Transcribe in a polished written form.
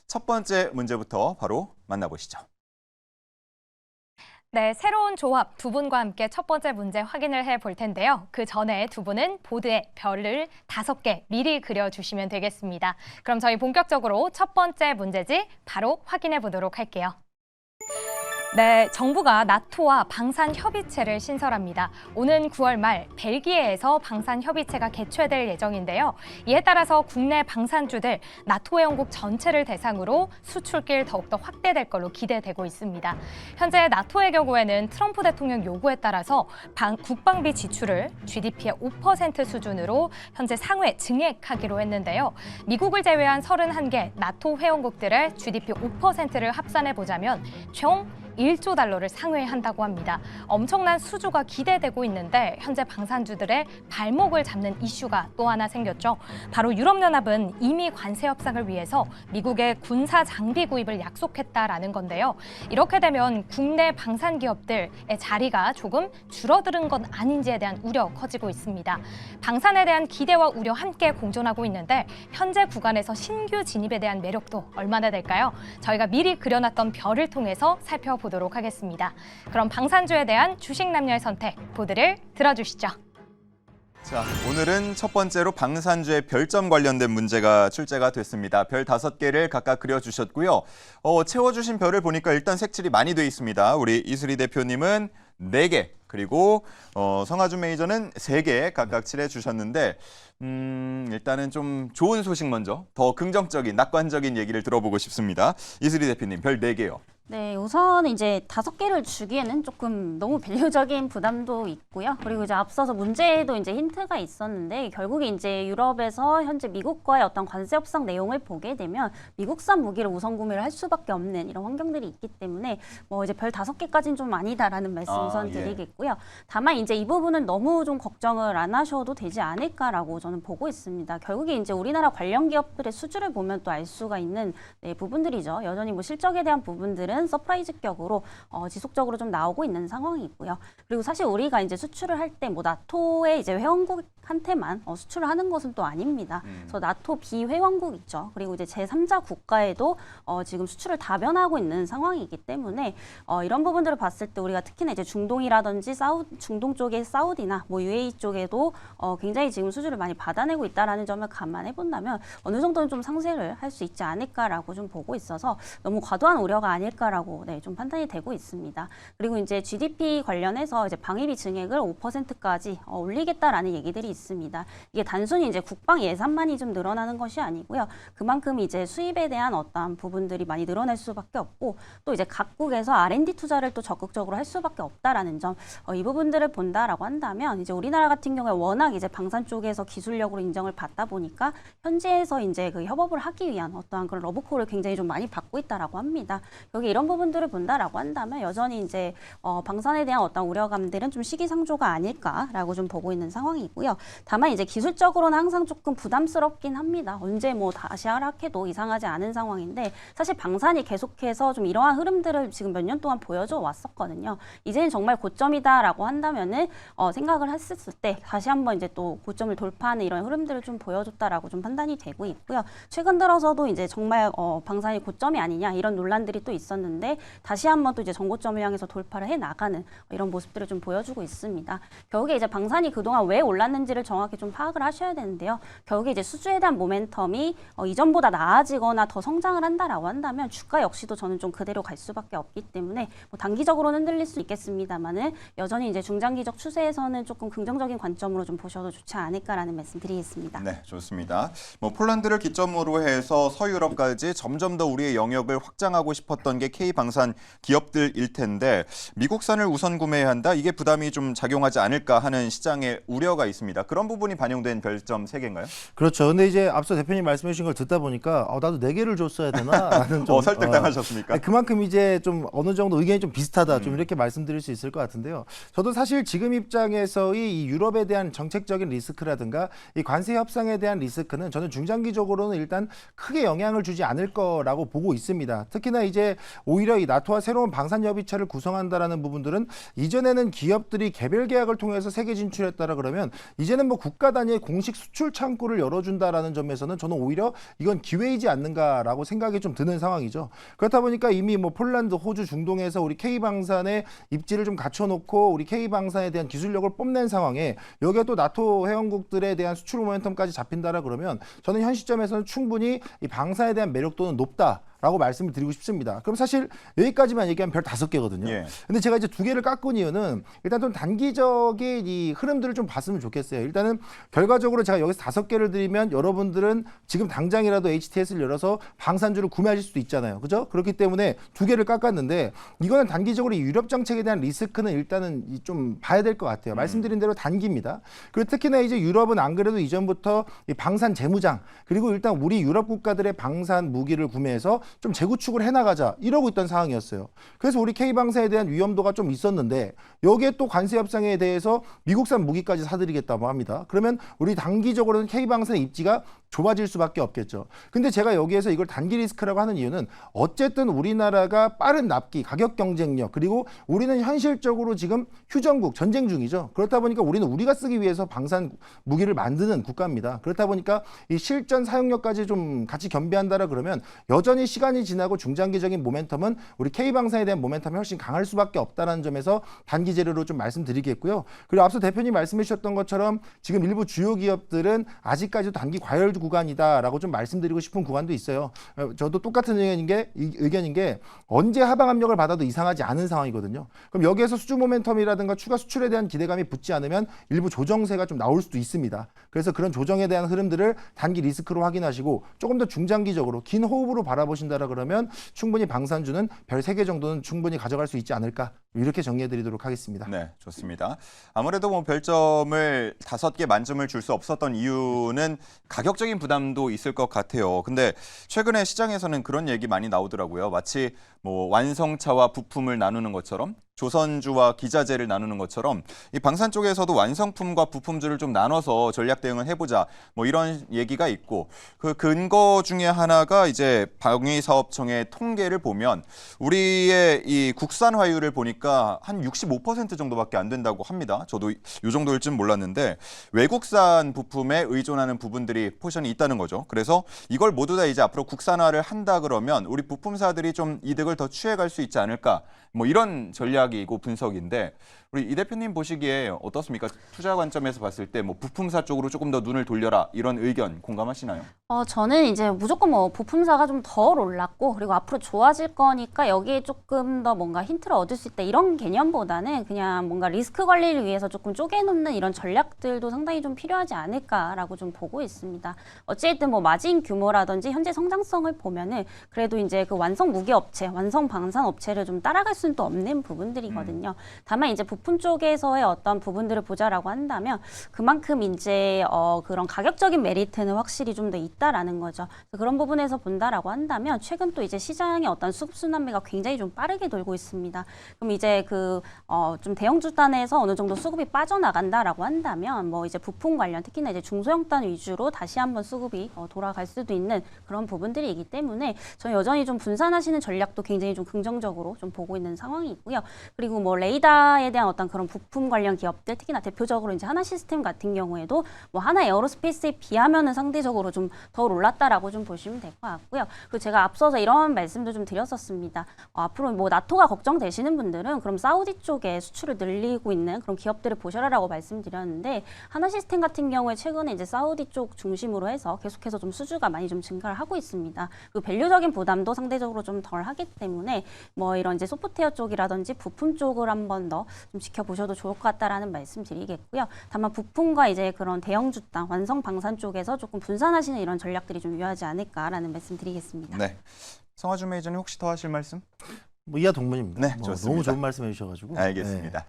첫 번째 문제부터 바로 만나보시죠. 네, 새로운 조합 두 분과 함께 첫 번째 문제 확인을 해볼 텐데요. 그 전에 두 분은 보드에 별을 5개 미리 그려주시면 되겠습니다. 그럼 저희 본격적으로 첫 번째 문제지 바로 확인해 보도록 할게요. 네, 정부가 나토와 방산협의체를 신설합니다. 오는 9월 말 벨기에에서 방산협의체가 개최될 예정인데요. 이에 따라서 국내 방산주들 나토 회원국 전체를 대상으로 수출길 더욱더 확대될 걸로 기대되고 있습니다. 현재 나토의 경우에는 트럼프 대통령 요구에 따라서 국방비 지출을 GDP의 5% 수준으로 현재 상회 증액하기로 했는데요. 미국을 제외한 31개 나토 회원국들의 GDP 5%를 합산해보자면 총 1조 달러를 상회한다고 합니다. 엄청난 수주가 기대되고 있는데 현재 방산주들의 발목을 잡는 이슈가 또 하나 생겼죠. 바로 유럽연합은 이미 관세 협상을 위해서 미국의 군사 장비 구입을 약속했다라는 건데요. 이렇게 되면 국내 방산 기업들의 자리가 조금 줄어드는 건 아닌지에 대한 우려 커지고 있습니다. 방산에 대한 기대와 우려 함께 공존하고 있는데 현재 구간에서 신규 진입에 대한 매력도 얼마나 될까요? 저희가 미리 그려놨던 별을 통해서 살펴보도록 하겠습니다. 그럼 방산주에 대한 주식 남녀의 선택 보드를 들어주시죠. 자, 오늘은 첫 번째로 방산주의 별점 관련된 문제가 출제가 됐습니다. 별 5개를 각각 그려주셨고요. 채워주신 별을 보니까 일단 색칠이 많이 돼 있습니다. 우리 이수리 대표님은 4개, 그리고 성하준 매니저는 3개 각각 칠해주셨는데 일단은 좀 좋은 소식 먼저, 더 긍정적인, 낙관적인 얘기를 들어보고 싶습니다. 이수리 대표님, 별 4개요. 네, 우선 이제 5개를 주기에는 조금 너무 밸류적인 부담도 있고요. 그리고 이제 앞서서 문제에도 이제 힌트가 있었는데 결국에 이제 유럽에서 현재 미국과의 어떤 관세 협상 내용을 보게 되면 미국산 무기를 우선 구매를 할 수밖에 없는 이런 환경들이 있기 때문에 뭐 이제 별 5개까지는 좀 아니다라는 말씀 우선 드리겠고요. 다만 이제 이 부분은 너무 좀 걱정을 안 하셔도 되지 않을까라고 저는 보고 있습니다. 결국에 이제 우리나라 관련 기업들의 수주를 보면 또 알 수가 있는 부분들이죠. 여전히 뭐 실적에 대한 부분들은 서프라이즈격으로 지속적으로 좀 나오고 있는 상황이고요. 그리고 사실 우리가 이제 수출을 할 때 뭐 나토의 이제 회원국한테만 수출을 하는 것은 또 아닙니다. 그래서 나토 비회원국 있죠. 그리고 이제 제3자 국가에도 지금 수출을 다변하고 있는 상황이기 때문에 이런 부분들을 봤을 때 우리가 특히나 이제 중동이라든지 중동 쪽의 사우디나 뭐 UAE 쪽에도 굉장히 지금 수주를 많이 받아내고 있다라는 점을 감안해 본다면 어느 정도는 좀 상쇄를 할 수 있지 않을까라고 좀 보고 있어서 너무 과도한 우려가 아닐까라고 좀 판단이 되고 있습니다. 그리고 이제 GDP 관련해서 이제 방위비 증액을 5%까지 올리겠다라는 얘기들이 있습니다. 이게 단순히 이제 국방 예산만이 좀 늘어나는 것이 아니고요. 그만큼 이제 수입에 대한 어떠한 부분들이 많이 늘어날 수밖에 없고 또 이제 각국에서 R&D 투자를 또 적극적으로 할 수밖에 없다라는 점, 이 부분들을 본다라고 한다면 이제 우리나라 같은 경우에 워낙 이제 방산 쪽에서 기술력으로 인정을 받다 보니까 현지에서 이제 그 협업을 하기 위한 어떠한 그런 러브콜을 굉장히 좀 많이 받고 있다라고 합니다. 여기 이런 부분들을 본다라고 한다면 여전히 이제 방산에 대한 어떤 우려감들은 좀 시기상조가 아닐까라고 좀 보고 있는 상황이고요. 다만 이제 기술적으로는 항상 조금 부담스럽긴 합니다. 언제 뭐 다시 하락해도 이상하지 않은 상황인데 사실 방산이 계속해서 좀 이러한 흐름들을 지금 몇 년 동안 보여줘 왔었거든요. 이제는 정말 고점이다라고 한다면은 생각을 했을 때 다시 한번 이제 또 고점을 돌파하는 이런 흐름들을 좀 보여줬다라고 좀 판단이 되고 있고요. 최근 들어서도 이제 정말 방산이 고점이 아니냐 이런 논란들이 또 있었는데 다시 한번 또 이제 전고점을 향해서 돌파를 해 나가는 이런 모습들을 좀 보여주고 있습니다. 결국에 이제 방산이 그동안 왜 올랐는지를 정확히 좀 파악을 하셔야 되는데요. 결국에 이제 수주에 대한 모멘텀이 이전보다 나아지거나 더 성장을 한다라고 한다면 주가 역시도 저는 좀 그대로 갈 수밖에 없기 때문에 뭐 단기적으로는 흔들릴 수 있겠습니다만은 여전히 이제 중장기적 추세에서는 조금 긍정적인 관점으로 좀 보셔도 좋지 않을까라는 말씀 드리겠습니다. 네, 좋습니다. 뭐 폴란드를 기점으로 해서 서유럽까지 점점 더 우리의 영역을 확장하고 싶었던 게 K방산 기업들일 텐데 미국산을 우선 구매해야 한다. 이게 부담이 좀 작용하지 않을까 하는 시장의 우려가 있습니다. 그런 부분이 반영된 별점 3개인가요? 그렇죠. 근데 이제 앞서 대표님 말씀해 주신 걸 듣다 보니까 나도 4개를 줬어야 되나? 라는 좀 설득당하셨습니까? 그만큼 이제 좀 어느 정도 의견이 좀 비슷하다. 좀 이렇게 말씀드릴 수 있을 것 같은데요. 저도 사실 지금 입장에서의 이 유럽에 대한 정책적인 리스크라든가 이 관세 협상에 대한 리스크는 저는 중장기적으로는 일단 크게 영향을 주지 않을 거라고 보고 있습니다. 특히나 이제 오히려 이 나토와 새로운 방산 협의체를 구성한다라는 부분들은 이전에는 기업들이 개별 계약을 통해서 세계 진출했다라 그러면 이제는 뭐 국가 단위의 공식 수출 창구를 열어준다라는 점에서는 저는 오히려 이건 기회이지 않는가라고 생각이 좀 드는 상황이죠. 그렇다 보니까 이미 뭐 폴란드, 호주, 중동에서 우리 K방산의 입지를 좀 갖춰놓고 우리 K방산에 대한 기술력을 뽐낸 상황에 여기에 또 나토 회원국들에 대한 수출 모멘텀까지 잡힌다라 그러면 저는 현 시점에서는 충분히 이 방산에 대한 매력도는 높다라고 말씀을 드리고 싶습니다. 그럼 사실 여기까지만 얘기하면 별 5개거든요. 예. 근데 제가 이제 2개를 깎은 이유는 일단 좀 단기적인 이 흐름들을 좀 봤으면 좋겠어요. 일단은 결과적으로 제가 여기서 5개를 드리면 여러분들은 지금 당장이라도 HTS를 열어서 방산주를 구매하실 수도 있잖아요. 그죠? 그렇기 때문에 2개를 깎았는데 이거는 단기적으로 이 유럽 정책에 대한 리스크는 일단은 좀 봐야 될 것 같아요. 말씀드린 대로 단기입니다. 그리고 특히나 이제 유럽은 안 그래도 이전부터 이 방산 재무장 그리고 일단 우리 유럽 국가들의 방산 무기를 구매해서 좀 재구축을 해나가자 이러고 있던 상황이었어요. 그래서 우리 K방산에 대한 위험도가 좀 있었는데 여기에 또 관세 협상에 대해서 미국산 무기까지 사들이겠다고 합니다. 그러면 우리 단기적으로는 K방산의 입지가 좁아질 수밖에 없겠죠. 근데 제가 여기에서 이걸 단기 리스크라고 하는 이유는 어쨌든 우리나라가 빠른 납기, 가격 경쟁력 그리고 우리는 현실적으로 지금 휴전국, 전쟁 중이죠. 그렇다 보니까 우리는 우리가 쓰기 위해서 방산 무기를 만드는 국가입니다. 그렇다 보니까 이 실전 사용력까지 좀 같이 겸비한다라 그러면 여전히 시간이 지나고 중장기적인 모멘텀은 우리 K방산에 대한 모멘텀이 훨씬 강할 수밖에 없다는 점에서 단기 재료로 좀 말씀드리겠고요. 그리고 앞서 대표님 말씀해 주셨던 것처럼 지금 일부 주요 기업들은 아직까지도 단기 과열 구간이다라고 좀 말씀드리고 싶은 구간도 있어요. 저도 똑같은 의견인 게 언제 하방 압력을 받아도 이상하지 않은 상황이거든요. 그럼 여기에서 수주 모멘텀이라든가 추가 수출에 대한 기대감이 붙지 않으면 일부 조정세가 좀 나올 수도 있습니다. 그래서 그런 조정에 대한 흐름들을 단기 리스크로 확인하시고 조금 더 중장기적으로 긴 호흡으로 바라보신다라 그러면 충분히 방산주는 별 3개 정도는 충분히 가져갈 수 있지 않을까 이렇게 정리해드리도록 하겠습니다. 네, 좋습니다. 아무래도 뭐 별점을 5개 만점을 줄 수 없었던 이유는 가격적인 부담도 있을 것 같아요. 근데 최근에 시장에서는 그런 얘기 많이 나오더라고요. 마치 뭐 완성차와 부품을 나누는 것처럼 조선주와 기자재를 나누는 것처럼 이 방산 쪽에서도 완성품과 부품주를 좀 나눠서 전략 대응을 해보자 뭐 이런 얘기가 있고 그 근거 중에 하나가 이제 방위사업청의 통계를 보면 우리의 이 국산화율을 보니까 한 65% 정도밖에 안 된다고 합니다. 저도 이 정도일 줄 몰랐는데 외국산 부품에 의존하는 부분들이 포션이 있다는 거죠. 그래서 이걸 모두 다 이제 앞으로 국산화를 한다 그러면 우리 부품사들이 좀 이득을 더 취해갈 수 있지 않을까 뭐 이런 전략이고 분석인데 우리 이 대표님 보시기에 어떻습니까? 투자 관점에서 봤을 때 뭐 부품사 쪽으로 조금 더 눈을 돌려라 이런 의견 공감하시나요? 저는 이제 무조건 뭐 부품사가 좀 덜 올랐고 그리고 앞으로 좋아질 거니까 여기에 조금 더 뭔가 힌트를 얻을 수 있다 이런 개념보다는 그냥 뭔가 리스크 관리를 위해서 조금 쪼개놓는 이런 전략들도 상당히 좀 필요하지 않을까라고 좀 보고 있습니다. 어쨌든 뭐 마진 규모라든지 현재 성장성을 보면은 그래도 이제 그 완성 무기 업체, 완성 방산 업체를 좀 따라갈 수는 또 없는 부분들이거든요. 다만 이제 부품 쪽에서의 어떤 부분들을 보자라고 한다면 그만큼 이제 그런 가격적인 메리트는 확실히 좀 더 있다라는 거죠. 그런 부분에서 본다라고 한다면 최근 또 이제 시장의 어떤 수급 순환매가 굉장히 좀 빠르게 돌고 있습니다. 그럼 이제 좀 대형주 단에서 어느 정도 수급이 빠져나간다라고 한다면 뭐 이제 부품 관련 특히나 이제 중소형 단 위주로 다시 한번 수급이 돌아갈 수도 있는 그런 부분들이기 때문에 저는 여전히 좀 분산하시는 전략도 굉장히 좀 긍정적으로 좀 보고 있는 상황이고요. 그리고 뭐 레이더에 대한 어떤 그런 부품 관련 기업들 특히나 대표적으로 이제 하나 시스템 같은 경우에도 뭐 하나 에어로스페이스에 비하면은 상대적으로 좀 덜 올랐다라고 좀 보시면 될 것 같고요. 그리고 제가 앞서서 이런 말씀도 좀 드렸었습니다. 앞으로 뭐 나토가 걱정되시는 분들은 그럼 사우디 쪽에 수출을 늘리고 있는 그런 기업들을 보셔라라고 말씀드렸는데 하나 시스템 같은 경우에 최근에 이제 사우디 쪽 중심으로 해서 계속해서 좀 수주가 많이 좀 증가를 하고 있습니다. 그리고 밸류적인 부담도 상대적으로 좀 덜 하기 때문에 뭐 이런 이제 소프트웨어 쪽이라든지 부품 쪽을 한번 더 좀 지켜보셔도 좋을 것 같다라는 말씀 드리겠고요. 다만 부품과 이제 그런 대형주 땅 완성 방산 쪽에서 조금 분산하시는 이런 전략들이 좀 유효하지 않을까라는 말씀 드리겠습니다. 네. 성화주 매니저님 혹시 더 하실 말씀? 뭐 이하 동문입니다. 네, 뭐 좋습니다. 너무 좋은 말씀 해주셔가지고. 알겠습니다.